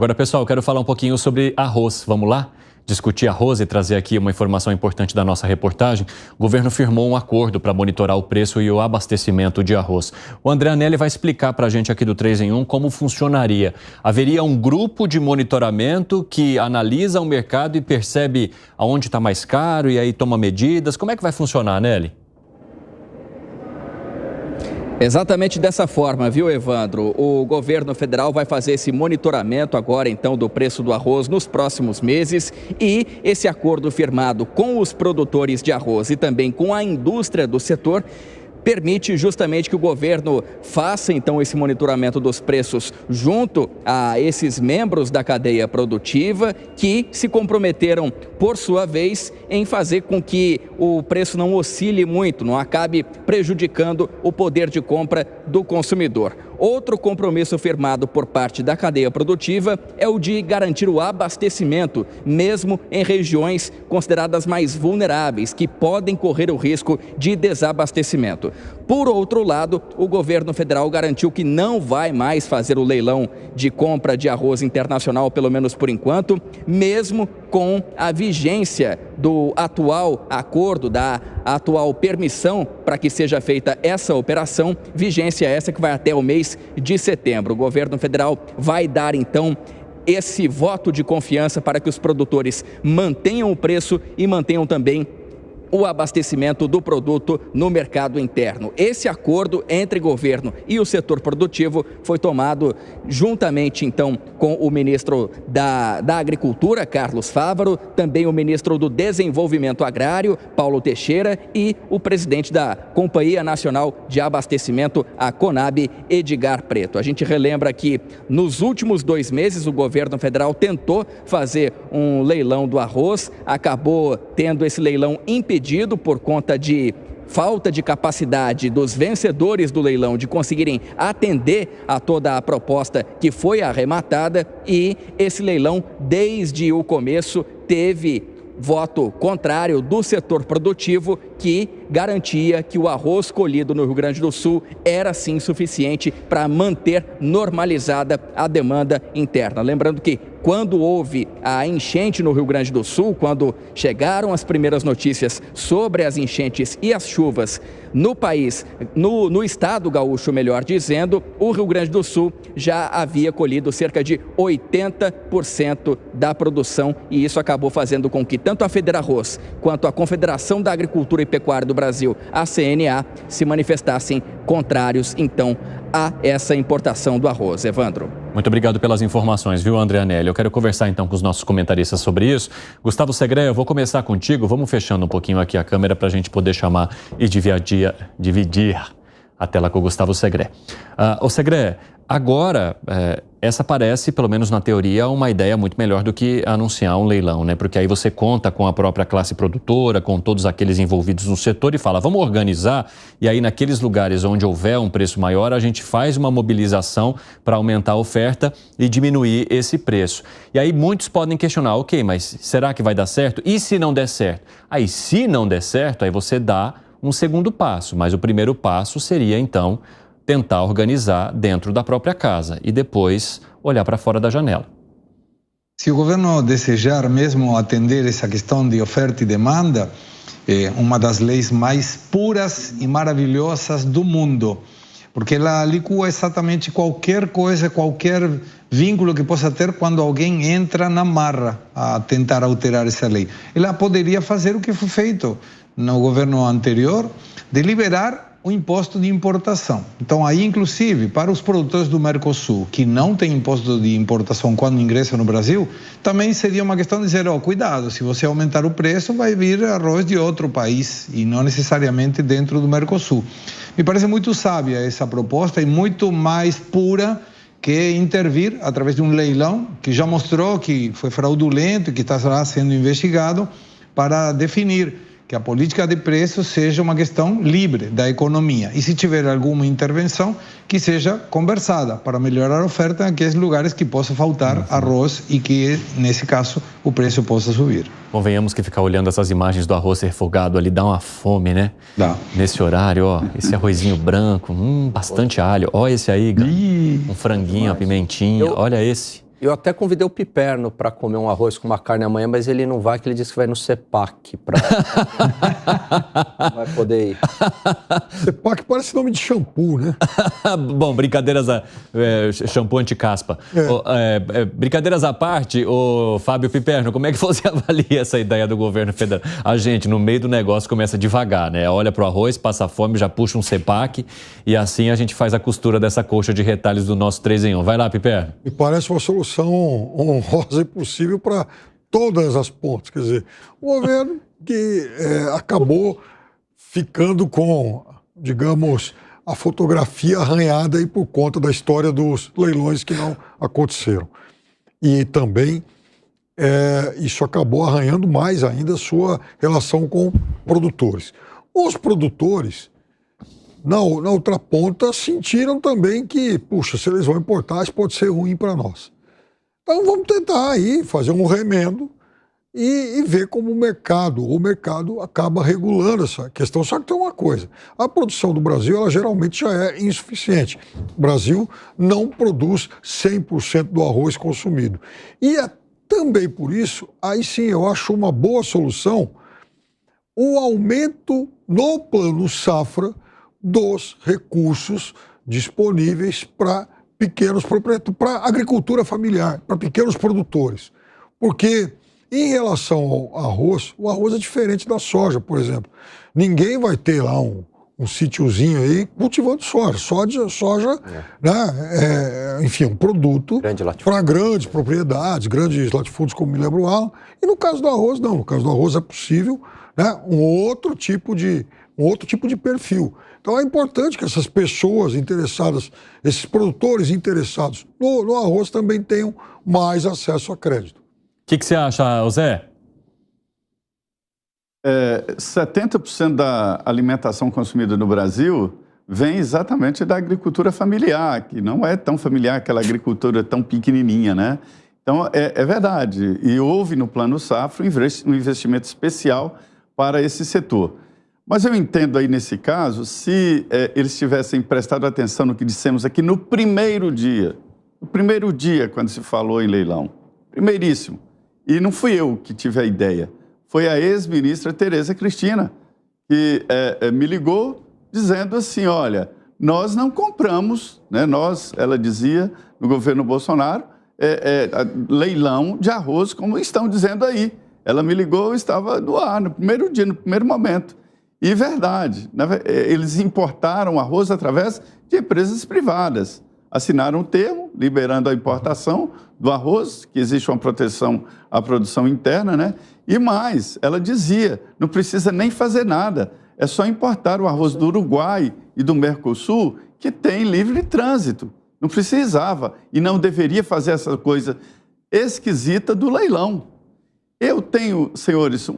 Agora, pessoal, eu quero falar um pouquinho sobre arroz. Vamos lá? Discutir arroz e trazer aqui uma informação importante da nossa reportagem. O governo firmou um acordo para monitorar o preço e o abastecimento de arroz. O André Anelli vai explicar para a gente aqui do 3 em 1 como funcionaria. Haveria um grupo de monitoramento que analisa o mercado e percebe aonde está mais caro e aí toma medidas. Como é que vai funcionar, Anelli? Exatamente dessa forma, viu, Evandro? O governo federal vai fazer esse monitoramento agora, então, do preço do arroz nos próximos meses e esse acordo firmado com os produtores de arroz e também com a indústria do setor permite justamente que o governo faça, então, esse monitoramento dos preços junto a esses membros da cadeia produtiva que se comprometeram, por sua vez, em fazer com que o preço não oscile muito, não acabe prejudicando o poder de compra do consumidor. Outro compromisso firmado por parte da cadeia produtiva é o de garantir o abastecimento, mesmo em regiões consideradas mais vulneráveis, que podem correr o risco de desabastecimento. Por outro lado, o governo federal garantiu que não vai mais fazer o leilão de compra de arroz internacional, pelo menos por enquanto, mesmo com a vigência do atual acordo, da atual permissão para que seja feita essa operação, vigência essa que vai até o mês de setembro. O governo federal vai dar, então, esse voto de confiança para que os produtores mantenham o preço e mantenham também o abastecimento do produto no mercado interno. Esse acordo entre governo e o setor produtivo foi tomado juntamente, então, com o ministro da Agricultura, Carlos Fávaro, também o ministro do Desenvolvimento Agrário, Paulo Teixeira, e o presidente da Companhia Nacional de Abastecimento, a Conab, Edgar Preto. A gente relembra que nos últimos 2 meses o governo federal tentou fazer um leilão do arroz, acabou tendo esse leilão impedido por conta de falta de capacidade dos vencedores do leilão de conseguirem atender a toda a proposta que foi arrematada, e esse leilão, desde o começo, teve voto contrário do setor produtivo, que garantia que o arroz colhido no Rio Grande do Sul era sim suficiente para manter normalizada a demanda interna. Lembrando que quando houve a enchente no Rio Grande do Sul, quando chegaram as primeiras notícias sobre as enchentes e as chuvas no país, no estado gaúcho, melhor dizendo, o Rio Grande do Sul já havia colhido cerca de 80% da produção, e isso acabou fazendo com que tanto a Federarroz quanto a Confederação da Agricultura e Pecuária do Brasil, a CNA, se manifestassem contrários, então, a essa importação do arroz. Evandro. Muito obrigado pelas informações, viu, André Anelli? Eu quero conversar então com os nossos comentaristas sobre isso. Gustavo Segré, eu vou começar contigo. Vamos fechando um pouquinho aqui a câmera para a gente poder chamar e dividir a tela com o Gustavo Segré. Ô Segré, agora, essa parece, pelo menos na teoria, uma ideia muito melhor do que anunciar um leilão, né? Porque aí você conta com a própria classe produtora, com todos aqueles envolvidos no setor e fala, vamos organizar, e aí naqueles lugares onde houver um preço maior, a gente faz uma mobilização para aumentar a oferta e diminuir esse preço. E aí muitos podem questionar, ok, mas será que vai dar certo? E se não der certo? Aí se não der certo, aí você dá um segundo passo, mas o primeiro passo seria então tentar organizar dentro da própria casa e depois olhar para fora da janela. Se o governo desejar mesmo atender essa questão de oferta e demanda, é uma das leis mais puras e maravilhosas do mundo, porque ela licua exatamente qualquer coisa, qualquer vínculo que possa ter quando alguém entra na marra a tentar alterar essa lei. Ela poderia fazer o que foi feito no governo anterior, de liberar o imposto de importação. Então, aí, inclusive, para os produtores do Mercosul, que não têm imposto de importação quando ingressam no Brasil, também seria uma questão de dizer, cuidado, se você aumentar o preço, vai vir arroz de outro país, e não necessariamente dentro do Mercosul. Me parece muito sábia essa proposta e muito mais pura que intervir através de um leilão, que já mostrou que foi fraudulento e que está lá sendo investigado, para definir que a política de preços seja uma questão livre da economia. E se tiver alguma intervenção, que seja conversada para melhorar a oferta naqueles lugares que possa faltar arroz e que, nesse caso, o preço possa subir. Convenhamos que ficar olhando essas imagens do arroz refogado ali dá uma fome, né? Dá. Nesse horário, ó, esse arrozinho branco, bastante alho. Ó esse aí, um franguinho, a pimentinha, olha esse. Eu até convidei o Piperno para comer um arroz com uma carne amanhã, mas ele não vai, que ele disse que vai no CEPAC. Não vai poder ir. CEPAC parece nome de shampoo, né? Bom, brincadeiras shampoo anti-caspa. Brincadeiras à parte, Fábio Piperno, como é que você avalia essa ideia do governo federal? A gente, no meio do negócio, começa devagar, né? Olha pro arroz, passa fome, já puxa um CEPAC e assim a gente faz a costura dessa coxa de retalhos do nosso 3 em 1. Vai lá, Piperno. Me parece uma solução honrosa e possível para todas as pontas. Quer dizer, o governo que acabou ficando com, digamos, a fotografia arranhada aí por conta da história dos leilões que não aconteceram. E também isso acabou arranhando mais ainda a sua relação com produtores. Os produtores, na outra ponta, sentiram também que, puxa, se eles vão importar, isso pode ser ruim para nós. Então vamos tentar aí fazer um remendo e ver como o mercado acaba regulando essa questão. Só que tem uma coisa, a produção do Brasil, ela geralmente já é insuficiente. O Brasil não produz 100% do arroz consumido. E também por isso, aí sim eu acho uma boa solução o aumento no plano safra dos recursos disponíveis para pequenos proprietários, para agricultura familiar, para pequenos produtores. Porque, em relação ao arroz, o arroz é diferente da soja, por exemplo. Ninguém vai ter lá um sítiozinho aí cultivando soja. Soja, né, enfim, um produto para grandes propriedades, grandes latifúndios, como me lembra o Alan. E no caso do arroz, não. No caso do arroz é possível, né, um outro tipo de perfil. Então é importante que essas pessoas interessadas, esses produtores interessados no arroz também tenham mais acesso a crédito. O que você acha, Zé? 70% da alimentação consumida no Brasil vem exatamente da agricultura familiar, que não é tão familiar, aquela agricultura tão pequenininha, né? Então, é verdade. E houve no Plano Safra um investimento especial para esse setor. Mas eu entendo aí nesse caso, se eles tivessem prestado atenção no que dissemos aqui no primeiro dia quando se falou em leilão, primeiríssimo, e não fui eu que tive a ideia, foi a ex-ministra Tereza Cristina, que me ligou dizendo assim, olha, nós não compramos, né, ela dizia, no governo Bolsonaro, leilão de arroz, como estão dizendo aí. Ela me ligou, eu estava no ar, no primeiro dia, no primeiro momento. E verdade, eles importaram arroz através de empresas privadas. Assinaram um termo, liberando a importação do arroz, que existe uma proteção à produção interna, né? E mais, ela dizia, não precisa nem fazer nada, é só importar o arroz do Uruguai e do Mercosul, que tem livre trânsito. Não precisava e não deveria fazer essa coisa esquisita do leilão. Eu tenho, senhores,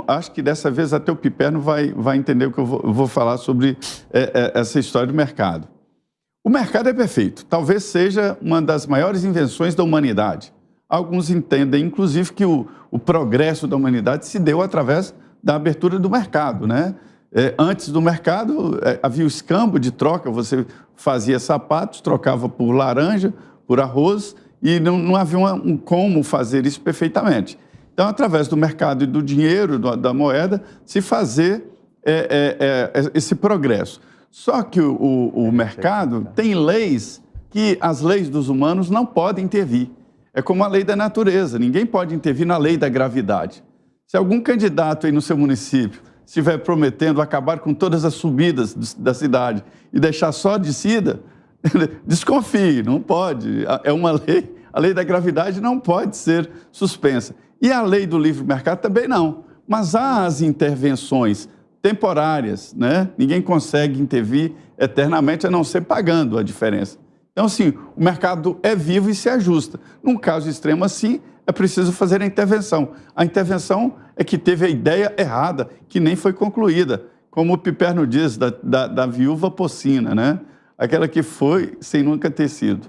acho que dessa vez até o Piperno vai entender o que eu vou falar sobre essa história do mercado. O mercado é perfeito, talvez seja uma das maiores invenções da humanidade. Alguns entendem, inclusive, que o progresso da humanidade se deu através da abertura do mercado, né? Antes do mercado, havia o escambo de troca, você fazia sapatos, trocava por laranja, por arroz, e não havia como fazer isso perfeitamente. Então, através do mercado e do dinheiro, da moeda, se fazer esse progresso. Só que o mercado tem leis que as leis dos humanos não podem intervir. É como a lei da natureza, ninguém pode intervir na lei da gravidade. Se algum candidato aí no seu município estiver prometendo acabar com todas as subidas da cidade e deixar só a descida, desconfie, não pode. É uma lei, a lei da gravidade não pode ser suspensa. E a lei do livre mercado também não. Mas há as intervenções temporárias, né? Ninguém consegue intervir eternamente, a não ser pagando a diferença. Então, assim, o mercado é vivo e se ajusta. Num caso extremo assim, é preciso fazer a intervenção. A intervenção é que teve a ideia errada, que nem foi concluída, como o Piperno diz, da viúva Pocina, né? Aquela que foi sem nunca ter sido.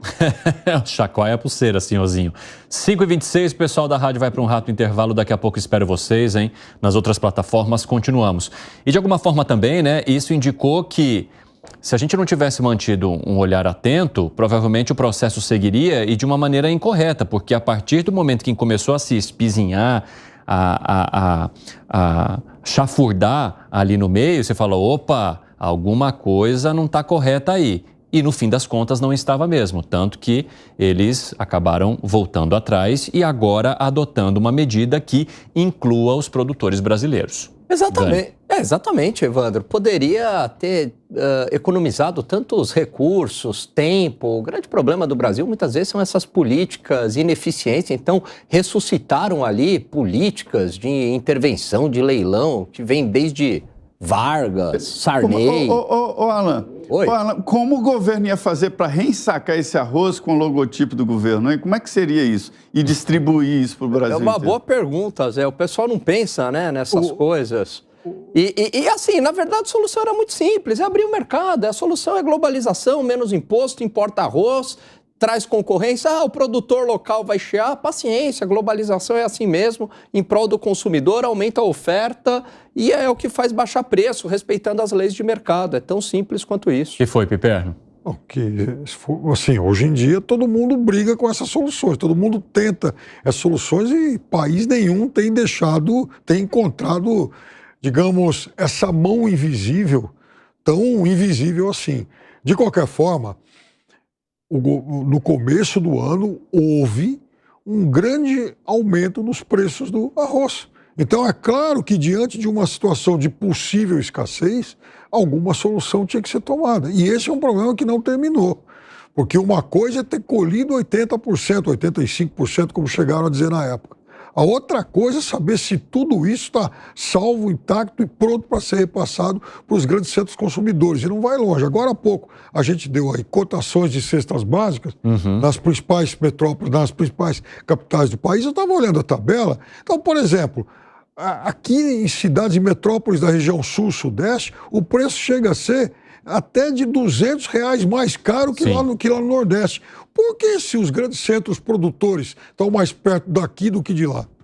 Chacoalha a pulseira, senhorzinho. 5h26, o pessoal da rádio vai para um rápido intervalo. Daqui a pouco espero vocês, hein? Nas outras plataformas, continuamos. E de alguma forma também, né? Isso indicou que se a gente não tivesse mantido um olhar atento, provavelmente o processo seguiria e de uma maneira incorreta, porque a partir do momento que começou a se espizinhar, a chafurdar ali no meio, você fala, opa, alguma coisa não está correta aí. E no fim das contas não estava mesmo, tanto que eles acabaram voltando atrás e agora adotando uma medida que inclua os produtores brasileiros. Exatamente, exatamente, Evandro. Poderia ter economizado tantos recursos, tempo. O grande problema do Brasil muitas vezes são essas políticas ineficientes. Então, ressuscitaram ali políticas de intervenção, de leilão, que vem desde Vargas, Sarney. Alan, Oi. Alan, como o governo ia fazer para reensacar esse arroz com o logotipo do governo? Hein? Como é que seria isso? E distribuir isso para o Brasil É uma inteiro? boa pergunta, Zé. O pessoal não pensa, né, nessas coisas. E assim, na verdade, a solução era muito simples. É abrir o mercado. A solução é globalização, menos imposto, importa arroz, traz concorrência. O produtor local vai chiar. Paciência, globalização é assim mesmo. Em prol do consumidor, aumenta a oferta e é o que faz baixar preço, respeitando as leis de mercado. É tão simples quanto isso. Que foi, Piperno? Assim, hoje em dia todo mundo briga com essas soluções, todo mundo tenta essas soluções e país nenhum tem encontrado, digamos, essa mão invisível, tão invisível assim. De qualquer forma, no começo do ano houve um grande aumento nos preços do arroz. Então é claro que diante de uma situação de possível escassez, alguma solução tinha que ser tomada. E esse é um problema que não terminou. Porque uma coisa é ter colhido 80%, 85%, como chegaram a dizer na época. A outra coisa é saber se tudo isso está salvo, intacto e pronto para ser repassado para os grandes centros consumidores. E não vai longe. Agora há pouco a gente deu aí cotações de cestas básicas nas principais metrópoles, nas principais capitais do país. Eu estava olhando a tabela. Então, por exemplo, aqui em cidades e metrópoles da região sul-sudeste, o preço chega a ser até de R$200 mais caro que lá no Nordeste. Por que se os grandes centros produtores estão mais perto daqui do que de lá?